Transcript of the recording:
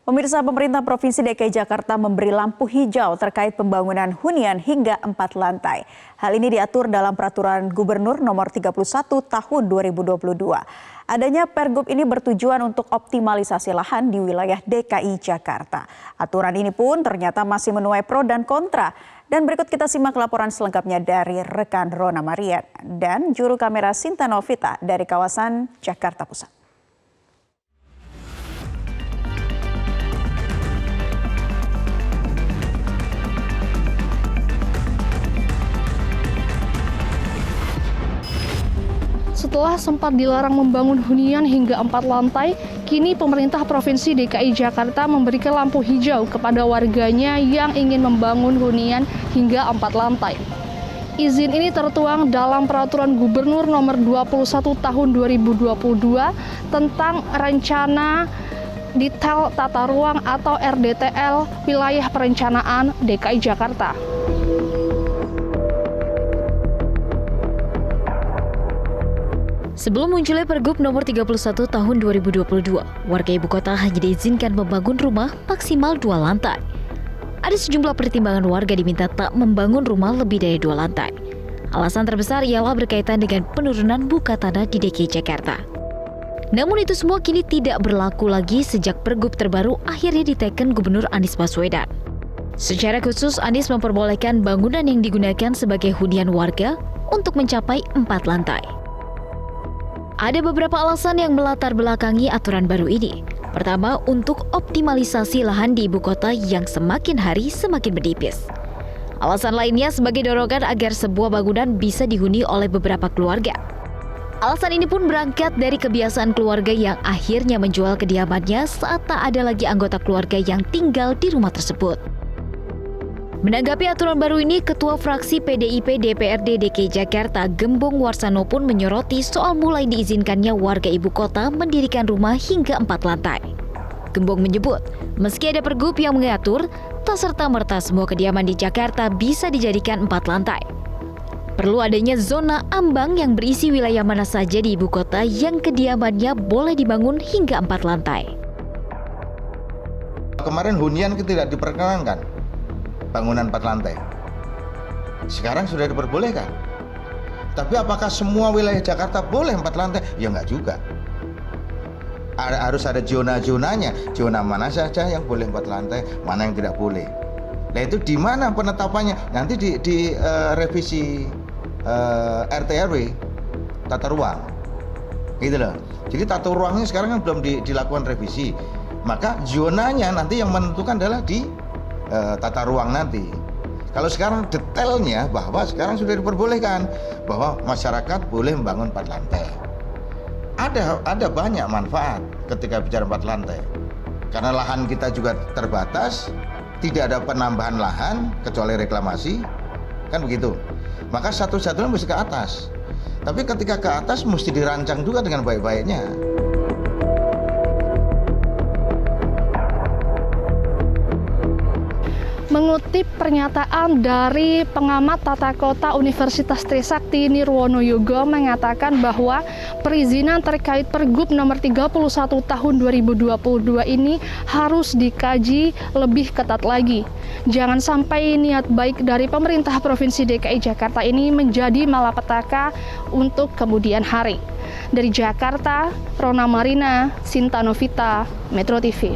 Pemirsa, pemerintah Provinsi DKI Jakarta memberi lampu hijau terkait pembangunan hunian hingga 4 lantai. Hal ini diatur dalam Peraturan Gubernur Nomor 31 Tahun 2022. Adanya Pergub ini bertujuan untuk optimalisasi lahan di wilayah DKI Jakarta. Aturan ini pun ternyata masih menuai pro dan kontra. Dan berikut kita simak laporan selengkapnya dari rekan Rona Marian dan juru kamera Sinta Novita dari kawasan Jakarta Pusat. Setelah sempat dilarang membangun hunian hingga 4 lantai, kini pemerintah Provinsi DKI Jakarta memberikan lampu hijau kepada warganya yang ingin membangun hunian hingga 4 lantai. Izin ini tertuang dalam Peraturan Gubernur Nomor 21 Tahun 2022 tentang Rencana Detail Tata Ruang atau RDTL Wilayah Perencanaan DKI Jakarta. Sebelum munculnya Pergub Nomor 31 Tahun 2022, warga ibu kota hanya diizinkan membangun rumah maksimal 2 lantai. Ada sejumlah pertimbangan warga diminta tak membangun rumah lebih dari 2 lantai. Alasan terbesar ialah berkaitan dengan penurunan buka tanah di DKI Jakarta. Namun itu semua kini tidak berlaku lagi sejak Pergub terbaru akhirnya diteken Gubernur Anies Baswedan. Secara khusus, Anies memperbolehkan bangunan yang digunakan sebagai hunian warga untuk mencapai 4 lantai. Ada beberapa alasan yang melatar belakangi aturan baru ini. Pertama, untuk optimalisasi lahan di ibu kota yang semakin hari semakin menipis. Alasan lainnya sebagai dorongan agar sebuah bangunan bisa dihuni oleh beberapa keluarga. Alasan ini pun berangkat dari kebiasaan keluarga yang akhirnya menjual kediamannya saat tak ada lagi anggota keluarga yang tinggal di rumah tersebut. Menanggapi aturan baru ini, Ketua Fraksi PDIP DPRD DKI Jakarta Gembong Warsono pun menyoroti soal mulai diizinkannya warga ibu kota mendirikan rumah hingga 4 lantai. Gembong menyebut, meski ada Pergub yang mengatur, tak serta-merta semua kediaman di Jakarta bisa dijadikan 4 lantai. Perlu adanya zona ambang yang berisi wilayah mana saja di ibu kota yang kediamannya boleh dibangun hingga 4 lantai. Kemarin hunian tidak diperkenankan. Bangunan 4 lantai. Sekarang sudah diperbolehkan. Tapi apakah semua wilayah Jakarta boleh 4 lantai? Ya enggak juga. Harus ada zona-zonanya. Zona mana saja yang boleh 4 lantai, mana yang tidak boleh. Nah itu di mana penetapannya? Nanti di revisi RT RW tata ruang. Gitu loh. Jadi tata ruangnya sekarang kan belum dilakukan revisi. Maka zonanya nanti yang menentukan adalah di tata ruang nanti. Kalau sekarang detailnya bahwa sekarang sudah diperbolehkan bahwa masyarakat boleh membangun 4 lantai. Ada banyak manfaat ketika bicara 4 lantai. Karena lahan kita juga terbatas, tidak ada penambahan lahan kecuali reklamasi, kan begitu. Maka satu-satunya mesti ke atas. Tapi ketika ke atas mesti dirancang juga dengan baik-baiknya. Mengutip pernyataan dari pengamat tata kota Universitas Trisakti Nirwono Yogo mengatakan bahwa perizinan terkait Pergub Nomor 31 Tahun 2022 ini harus dikaji lebih ketat lagi. Jangan sampai niat baik dari pemerintah Provinsi DKI Jakarta ini menjadi malapetaka untuk kemudian hari. Dari Jakarta, Rona Marina, Sinta Novita, Metro TV.